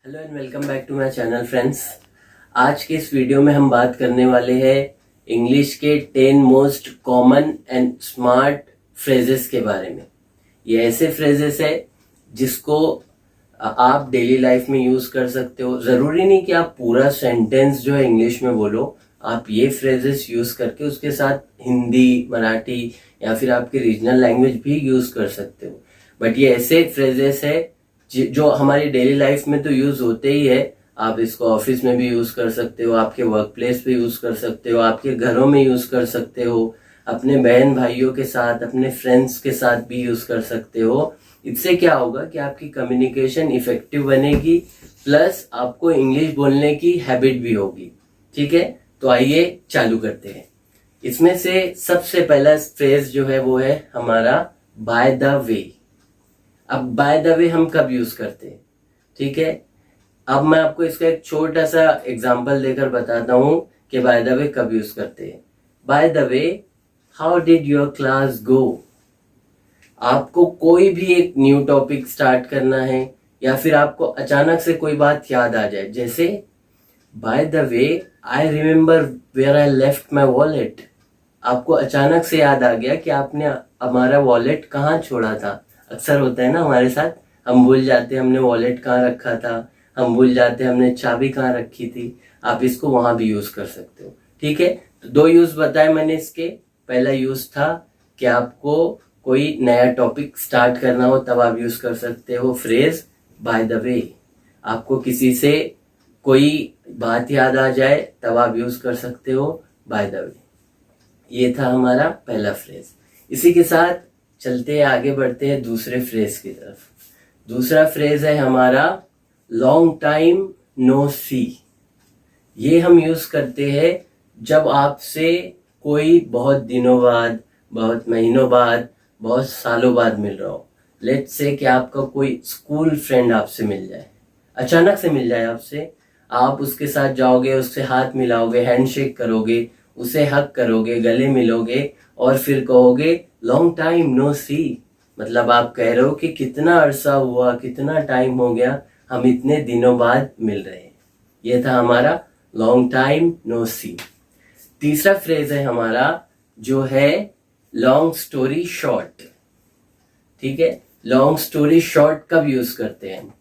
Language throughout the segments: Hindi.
Hello and welcome back to my channel friends. आज के इस वीडियो में हम बात करने वाले हैं इंग्लिश के 10 most common and smart phrases के बारे में। ये ऐसे फ्रेजेस है जिसको आप डेली लाइफ में यूज कर सकते हो। जरूरी नहीं कि आप पूरा सेंटेंस जो है इंग्लिश में बोलो, आप ये फ्रेजेस यूज करके उसके साथ हिंदी, मराठी या फिर आपके रीजनल लैंग्वेज भी यूज कर सकते हो। बट ये ऐसे फ्रेजेस है जो हमारी डेली लाइफ में तो यूज होते ही है। आप इसको ऑफिस में भी यूज कर सकते हो, आपके वर्क प्लेस पे यूज कर सकते हो, आपके घरों में यूज कर सकते हो, अपने बहन भाइयों के साथ, अपने फ्रेंड्स के साथ भी यूज कर सकते हो। इससे क्या होगा कि आपकी कम्युनिकेशन इफेक्टिव बनेगी, प्लस आपको इंग्लिश बोलने की हैबिट भी होगी। ठीक है, तो आइए चालू करते हैं। इसमें से सबसे पहला फ्रेज जो है वो है हमारा बाय द वे। अब बाय द वे हम कब यूज करते हैं? ठीक है, अब मैं आपको इसका एक छोटा सा एग्जांपल देकर बताता हूं कि बाय द वे कब यूज करते हैं। By the way, how did your class go? आपको कोई भी एक न्यू टॉपिक स्टार्ट करना है या फिर आपको अचानक से कोई बात याद आ जाए, जैसे by the way I remember where I left my wallet. आपको अचानक से याद आ गया कि आपने हमारा वॉलेट कहाँ छोड़ा था। अक्सर होता है ना हमारे साथ, हम भूल जाते हैं हमने वॉलेट कहाँ रखा था, हम भूल जाते हैं हमने चाबी कहाँ रखी थी। आप इसको वहां भी यूज कर सकते हो। ठीक है, तो दो यूज बताए मैंने इसके। पहला यूज था कि आपको कोई नया टॉपिक स्टार्ट करना हो तब आप यूज कर सकते हो फ्रेज बाय द वे। आपको किसी से कोई बात याद आ जाए तब आप यूज कर सकते हो बाय द वे। ये था हमारा पहला फ्रेज। इसी के साथ चलते आगे बढ़ते हैं दूसरे फ्रेज की तरफ। दूसरा फ्रेज है हमारा लॉन्ग टाइम नो सी। ये हम यूज करते हैं जब आपसे कोई बहुत दिनों बाद, बहुत महीनों बाद, बहुत सालों बाद मिल रहा हो। लेट्स से कि आपका कोई स्कूल फ्रेंड आपसे मिल जाए, अचानक से मिल जाए आपसे। आप उसके साथ जाओगे, उससे हाथ मिलाओगे, हैंडशेक करोगे, उसे हक करोगे, गले मिलोगे और फिर कहोगे लॉन्ग टाइम नो सी। मतलब आप कह रहे हो कि कितना अरसा हुआ, कितना टाइम हो गया, हम इतने दिनों बाद मिल रहे हैं। ये था हमारा लॉन्ग टाइम नो सी। तीसरा फ्रेज है हमारा जो है लॉन्ग स्टोरी शॉर्ट। ठीक है, लॉन्ग स्टोरी शॉर्ट कब यूज करते हैं?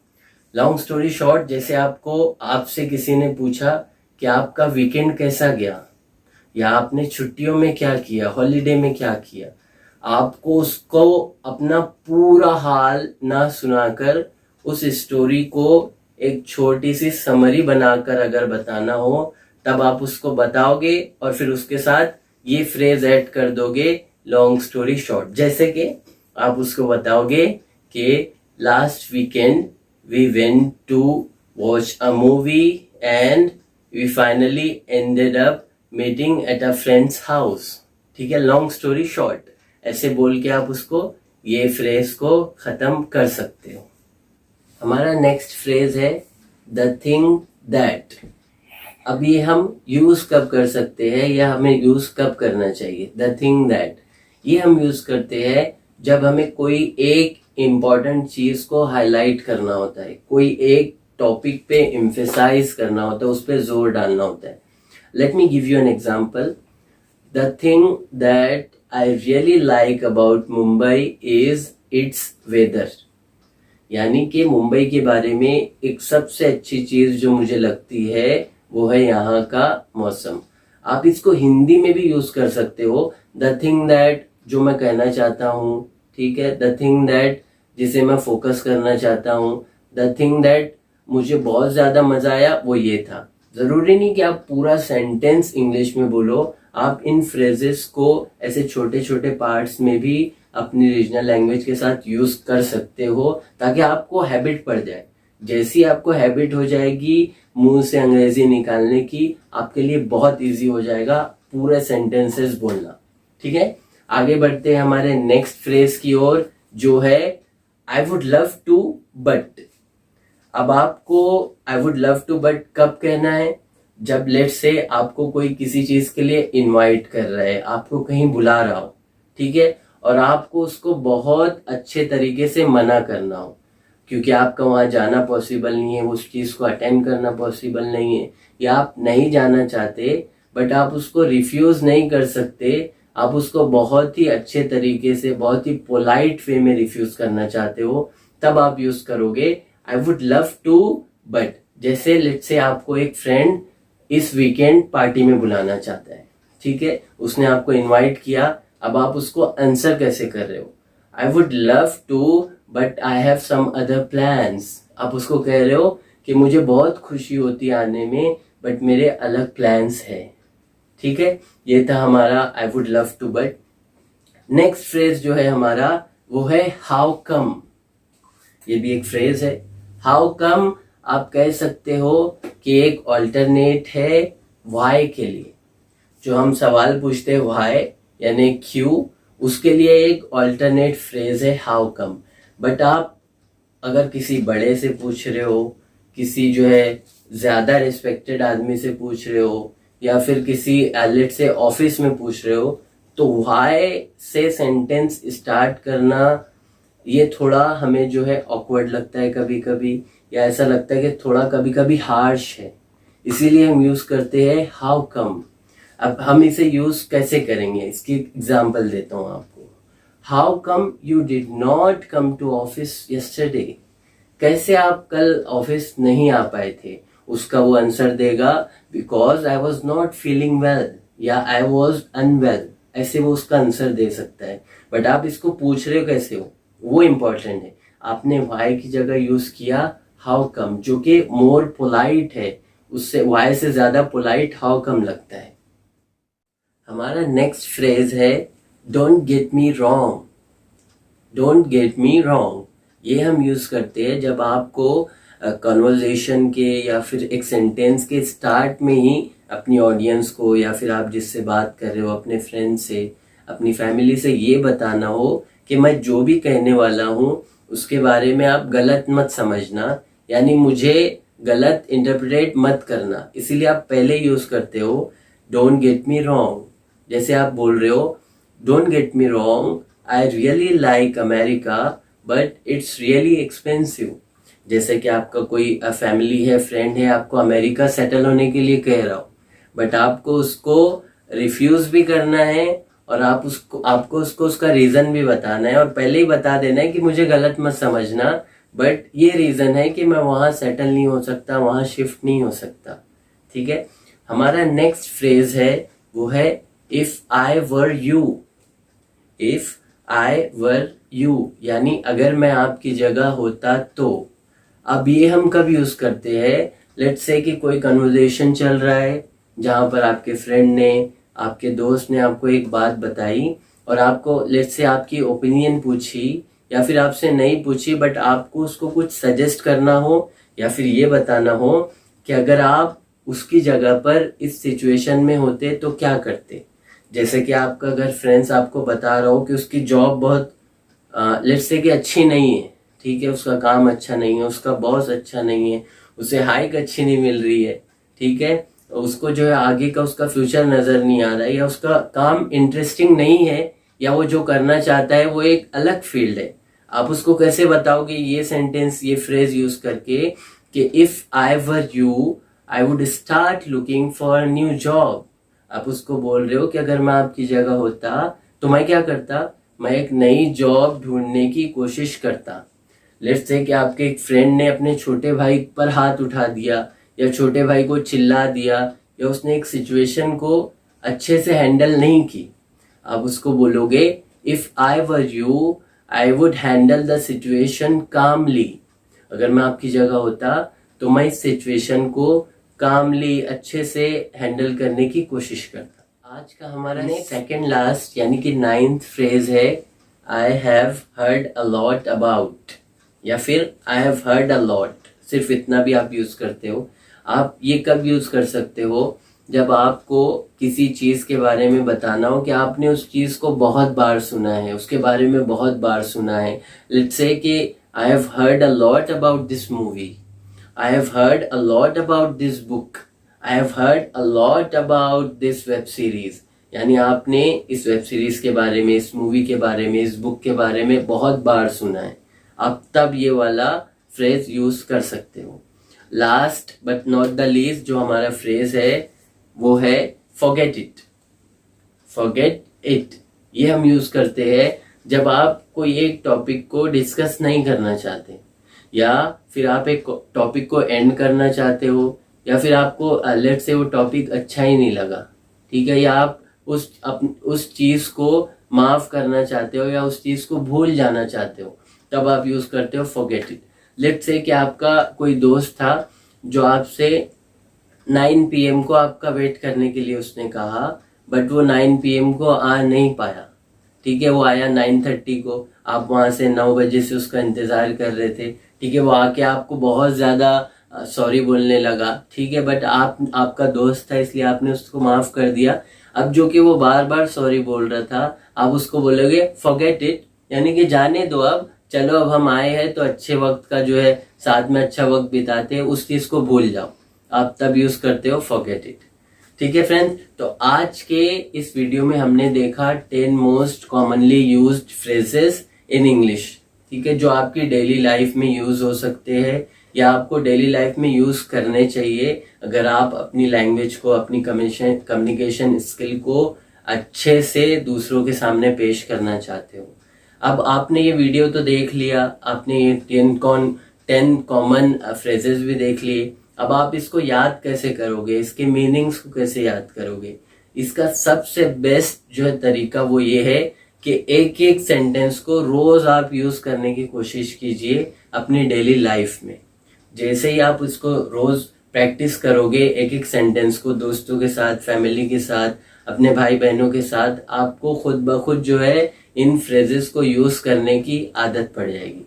लॉन्ग स्टोरी शॉर्ट, जैसे आपसे किसी ने पूछा कि आपका वीकेंड कैसा गया, या आपने छुट्टियों में क्या किया, हॉलीडे में क्या किया। आपको उसको अपना पूरा हाल ना सुनाकर उस स्टोरी को एक छोटी सी समरी बनाकर अगर बताना हो तब आप उसको बताओगे और फिर उसके साथ ये फ्रेज ऐड कर दोगे लॉन्ग स्टोरी शॉर्ट। जैसे कि आप उसको बताओगे कि last weekend we went to watch a movie and we finally ended up meeting at a friend's house. ठीक है, लॉन्ग स्टोरी शॉर्ट ऐसे बोल के आप उसको, ये फ्रेज को खत्म कर सकते हो। हमारा नेक्स्ट फ्रेज है द थिंग दैट। अब ये हम यूज कब कर सकते हैं या हमें यूज कब करना चाहिए? द थिंग दैट ये हम यूज करते हैं जब हमें कोई एक इम्पॉर्टेंट चीज को हाईलाइट करना होता है, कोई एक टॉपिक पे एम्फेसाइज करना होता है, उस पर जोर डालना होता है। Let me give you an example. The thing that I really like about Mumbai is its weather. यानी कि मुंबई के बारे में एक सबसे अच्छी चीज जो मुझे लगती है वो है यहाँ का मौसम। आप इसको हिंदी में भी यूज कर सकते हो। द थिंग दैट जो मैं कहना चाहता हूँ, ठीक है, द थिंग दैट जिसे मैं फोकस करना चाहता हूँ, द थिंग दैट मुझे बहुत ज्यादा मजा आया वो ये था। जरूरी नहीं कि आप पूरा सेंटेंस इंग्लिश में बोलो, आप इन फ्रेजेस को ऐसे छोटे छोटे पार्ट्स में भी अपनी रीजनल लैंग्वेज के साथ यूज कर सकते हो ताकि आपको हैबिट पड़ जाए। जैसी आपको हैबिट हो जाएगी मुंह से अंग्रेजी निकालने की, आपके लिए बहुत इजी हो जाएगा पूरे सेंटेंसेस बोलना। ठीक है, आगे बढ़ते हैं हमारे नेक्स्ट फ्रेज की ओर जो है I would love to but. अब आपको I would love to but कब कहना है? जब लेट्स से आपको कोई किसी चीज के लिए इनवाइट कर रहा है, आपको कहीं बुला रहा हो, ठीक है, और आपको उसको बहुत अच्छे तरीके से मना करना हो, क्योंकि आपका वहाँ जाना पॉसिबल नहीं है, उस चीज़ को अटेंड करना पॉसिबल नहीं है, या आप नहीं जाना चाहते बट आप उसको रिफ्यूज़ नहीं कर सकते, आप उसको बहुत ही अच्छे तरीके से, बहुत ही पोलाइट वे में रिफ्यूज़ करना चाहते हो, तब आप यूज़ करोगे I would love to but. जैसे लेट्स से आपको एक फ्रेंड इस वीकेंड पार्टी में बुलाना चाहता है, ठीक है, उसने आपको इनवाइट किया, अब आप उसको आंसर कैसे कर रहे हो? I would love to but I have some other plans. आप उसको कह रहे हो कि मुझे बहुत खुशी होती है आने में बट मेरे अलग प्लान्स है, ठीक है। ये था हमारा I would love to but. Next phrase जो है हमारा वो है हाउ कम। ये भी एक फ्रेज है। हाउ कम आप कह सकते हो कि एक ऑल्टरनेट है वाई के लिए। जो हम सवाल पूछते हैं वाई यानी क्यों, उसके लिए एक ऑल्टरनेट फ्रेज है हाउ कम। बट आप अगर किसी बड़े से पूछ रहे हो, किसी जो है ज्यादा रिस्पेक्टेड आदमी से पूछ रहे हो, या फिर किसी एलिट से ऑफिस में पूछ रहे हो, तो वाई से सेंटेंस स्टार्ट करना ये थोड़ा हमें जो है ऑकवर्ड लगता है कभी कभी, या ऐसा लगता है कि थोड़ा कभी कभी हार्श है, इसीलिए हम यूज करते हैं हाउ कम। अब हम इसे यूज कैसे करेंगे, इसकी एग्जांपल देता हूं आपको। How come you did not come to office yesterday. कैसे आप कल ऑफिस नहीं आ पाए थे? उसका वो आंसर देगा because I was not feeling well या आई वॉज अनवेल, ऐसे वो उसका आंसर दे सकता है। बट आप इसको पूछ रहे हो कैसे हो, वो इम्पोर्टेंट है। आपने वाई की जगह यूज किया हाउ कम, जो कि मोर पोलाइट है, उससे वाई से ज्यादा पोलाइट हाउ कम लगता है। हमारा नेक्स्ट फ्रेज है don't get me wrong. Don't get me wrong ये हम यूज करते हैं जब आपको कन्वर्सेशन के या फिर एक सेंटेंस के स्टार्ट में ही अपनी ऑडियंस को, या फिर आप जिससे बात कर रहे हो, अपने फ्रेंड से, अपनी फैमिली से ये बताना हो कि मैं जो भी कहने वाला हूँ उसके बारे में आप गलत मत समझना, यानी मुझे गलत इंटरप्रेट मत करना। इसीलिए आप पहले यूज करते हो डोंट गेट मी रॉन्ग। जैसे आप बोल रहे हो don't get me wrong, I really like America but it's really expensive. जैसे कि आपका कोई फैमिली है, फ्रेंड है, आपको अमेरिका सेटल होने के लिए कह रहा हो, बट आपको उसको रिफ्यूज भी करना है और आपको उसको उसका रीजन भी बताना है, और पहले ही बता देना है कि मुझे गलत मत समझना बट ये रीजन है कि मैं वहां सेटल नहीं हो सकता, वहां शिफ्ट नहीं हो सकता, ठीक है। हमारा नेक्स्ट फ्रेज है वो है if I were you. If I were you यानी अगर मैं आपकी जगह होता तो। अब ये हम कब यूज करते हैं? लेट्स से कि कोई कन्वर्सेशन चल रहा है जहां पर आपके फ्रेंड ने, आपके दोस्त ने आपको एक बात बताई और आपको लेट्स से आपकी ओपिनियन पूछी, या फिर आपसे नहीं पूछी बट आपको उसको कुछ सजेस्ट करना हो या फिर ये बताना हो कि अगर आप उसकी जगह पर इस सिचुएशन में होते तो क्या करते। जैसे कि आपका अगर फ्रेंड्स आपको बता रहा हो कि उसकी जॉब बहुत लेट्स से कि अच्छी नहीं है, ठीक है, उसका काम अच्छा नहीं है, उसका बॉस अच्छा नहीं है, उसे हाइक अच्छी नहीं मिल रही है, ठीक है, उसको जो है आगे का उसका फ्यूचर नजर नहीं आ रहा है, या उसका काम इंटरेस्टिंग नहीं है, या वो जो करना चाहता है वो एक अलग फील्ड है। आप उसको कैसे बताओगे ये सेंटेंस, ये फ्रेज यूज करके कि if I were you I would start looking for new job. आप उसको बोल रहे हो कि अगर मैं आपकी जगह होता तो मैं क्या करता, मैं एक नई जॉब ढूंढने की कोशिश करता। लेट्स से कि आपके एक फ्रेंड ने अपने छोटे भाई पर हाथ उठा दिया, या छोटे भाई को चिल्ला दिया, या उसने एक सिचुएशन को अच्छे से हैंडल नहीं की। आप उसको बोलोगे if I were you I would handle the situation calmly. अगर मैं आपकी जगह होता तो मैं इस सिचुएशन को कामली, अच्छे से हैंडल करने की कोशिश करता। आज का हमारा सेकंड लास्ट यानी कि 9th फ्रेज है I have heard a lot about, या फिर I have heard a lot. सिर्फ इतना भी आप यूज करते हो। आप ये कब यूज कर सकते हो? जब आपको किसी चीज के बारे में बताना हो कि आपने उस चीज को बहुत बार सुना है, उसके बारे में बहुत बार सुना है। लेट्स से कि I have heard a lot about this movie, I have heard a lot about this book, I have heard a lot about this web series. यानी आपने इस वेब सीरीज के बारे में, इस मूवी के बारे में, इस बुक के बारे में बहुत बार सुना है। आप तब ये वाला फ्रेज यूज कर सकते हो। Last but not the least जो हमारा फ्रेज है वो है फॉरगेट इट। फॉरगेट इट ये हम यूज करते हैं जब आप कोई एक टॉपिक को डिस्कस नहीं करना चाहते, या फिर आप एक टॉपिक को एंड करना चाहते हो, या फिर आपको लेट से वो टॉपिक अच्छा ही नहीं लगा, ठीक है, या आप उस चीज को माफ करना चाहते हो या उस चीज को भूल जाना चाहते हो, तब आप यूज करते हो फॉरगेट इट। लेट से कि आपका कोई दोस्त था जो आपसे 9 PM को आपका वेट करने के लिए उसने कहा, बट वो 9 PM को आ नहीं पाया, ठीक है, वो आया 9:30 को, आप वहां से 9 बजे से उसका इंतजार कर रहे थे, ठीक है, वो आके आपको बहुत ज्यादा सॉरी बोलने लगा, ठीक है, बट आपका दोस्त था इसलिए आपने उसको माफ कर दिया। अब जो कि वो बार बार सॉरी बोल रहा था, आप उसको बोलोगे फॉरगेट इट, यानी कि जाने दो, अब चलो, अब हम आए हैं तो अच्छे वक्त का जो है साथ में अच्छा वक्त बिताते हैं, उस चीज को भूल जाओ, आप तब यूज करते हो फॉरगेट इट। ठीक है फ्रेंड्स, तो आज के इस वीडियो में हमने देखा 10 most commonly used phrases in English, ठीक है, जो आपकी डेली लाइफ में यूज हो सकते हैं या आपको डेली लाइफ में यूज करने चाहिए अगर आप अपनी लैंग्वेज को, अपनी कम्युनिकेशन स्किल को अच्छे से दूसरों के सामने पेश करना चाहते हो। अब आपने ये वीडियो तो देख लिया, आपने ये 10 कॉमन फ्रेजेस भी देख लिए, अब आप इसको याद कैसे करोगे, इसके मीनिंग्स को कैसे याद करोगे? इसका सबसे बेस्ट जो है तरीका वो ये है कि एक एक सेंटेंस को रोज आप यूज करने की कोशिश कीजिए अपनी डेली लाइफ में। जैसे ही आप उसको रोज प्रैक्टिस करोगे एक एक सेंटेंस को, दोस्तों के साथ, फैमिली के साथ, अपने भाई बहनों के साथ, आपको खुद ब खुद जो है इन फ्रेजेस को यूज करने की आदत पड़ जाएगी।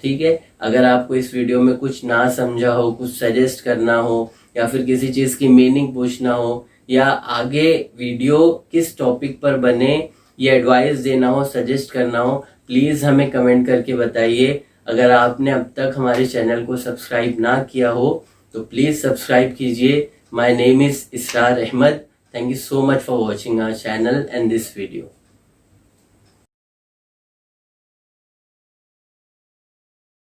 ठीक है, अगर आपको इस वीडियो में कुछ ना समझा हो, कुछ सजेस्ट करना हो, या फिर किसी चीज की मीनिंग पूछना हो, या आगे वीडियो किस टॉपिक पर बने ये एडवाइस देना हो, सजेस्ट करना हो, प्लीज हमें कमेंट करके बताइए। अगर आपने अब तक हमारे चैनल को सब्सक्राइब ना किया हो तो प्लीज सब्सक्राइब कीजिए। My name is Israr Ahmad. Thank you so much for watching our channel and this video.